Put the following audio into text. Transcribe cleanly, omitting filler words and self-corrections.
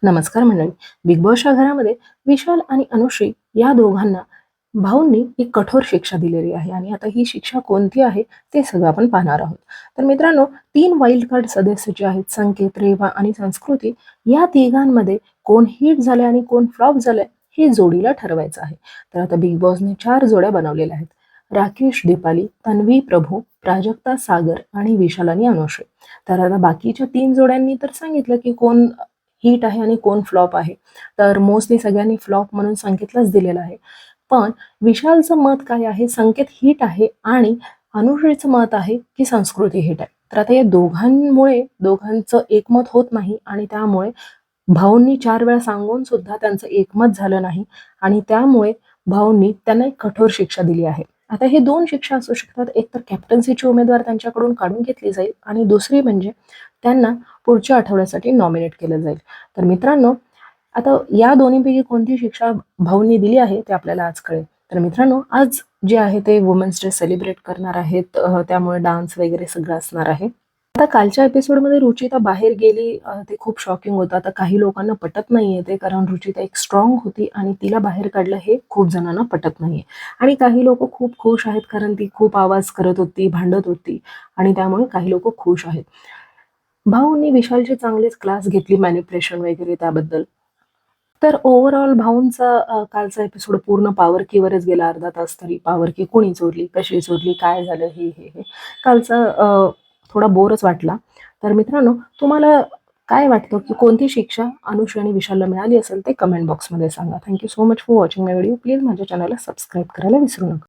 नमस्कार मंडळी. बिग बॉसच्या घरामध्ये विशाल आणि अनुश्री या दोघांना भाऊंनी एक कठोर शिक्षा दिलेली आहे आणि आता ही शिक्षा कोणती आहे ते सगळं आपण पाहणार आहोत. तर मित्रांनो, 3 वाईल्ड कार्ड सदस्य जे आहेत संकेत, रेवा आणि संस्कृती, या तिघांमध्ये कोण हिट झाले आणि कोण फ्लॉप झाले हे जोडीला ठरवायचं आहे. तर आता बिग बॉसने 4 जोड्या बनवलेल्या आहेत. राकेश, दीपाली, तन्वी, प्रभू, प्राजक्ता, सागर आणि विशाल आणि अनुश्री. तर आता बाकीच्या 3 जोड्यांनी तर सांगितलं की कोण हिट आहे आणि कोण फ्लॉप आहे. तर मोस्टली सगळ्यांनी फ्लॉप म्हणून संकेतलाच दिलेलं आहे. पण विशालचं मत काय आहे? संकेत हिट आहे आणि अनुश्रीचं मत आहे की संस्कृती हिट आहे. तर आता या दोघांमुळे दोघांचं एकमत होत नाही आणि त्यामुळे भाऊंनी 4 वेळा सांगून सुद्धा त्यांचं एकमत झालं नाही आणि त्यामुळे भाऊंनी त्यांना एक कठोर शिक्षा दिली आहे. आता हे 2 शिक्षा असू शकतात. एक तर कॅप्टन्सीची उमेदवार त्यांच्याकडून काढून घेतली जाईल आणि दुसरी म्हणजे त्यांना पुढच्या आठवड्यासाठी नॉमिनेट केलं जाईल. तर मित्रांनो, आता या दोन्हीपैकी कोणती शिक्षा भाऊंनी दिली आहे ते आपल्याला आज कळेल. तर मित्रांनो, आज जे आहे ते वुमन्स डे सेलिब्रेट करणार आहेत, त्यामुळे डान्स वगैरे सगळं असणार आहे. आता कालच्या एपिसोडमध्ये रुचिता बाहेर गेली, ते खूप शॉकिंग होतं. आता काही लोकांना पटत नाहीये ते, कारण रुचिता एक स्ट्रॉंग होती आणि तिला बाहेर काढलं हे खूप जणांना पटत नाहीये. आणि काही लोक खूप खुश आहेत कारण ती खूप आवाज करत होती, भांडत होती आणि त्यामुळे काही लोक खुश आहेत. भाऊंनी विशालचे चांगलेच क्लास घेतली मॅनिप्युलेशन वगैरे त्याबद्दल. तर ओव्हरऑल भाऊंचा कालचा एपिसोड पूर्ण पॉवर कीवरच गेला अर्धा तास तरी. पॉवर की कोणी चोरली, कशी चोरली, काय झालं, हे. कालचा थोडा बोरच वाटला. तर मित्रांनो, तुम्हाला काय वाटतं की कोणती शिक्षा अनुश्री आणि विशालला मिळाली असेल ते कमेंट बॉक्समध्ये सांगा. Thank you so much for watching my video. Please माझ्या चॅनलला सबस्क्राईब करायला विसरू नका.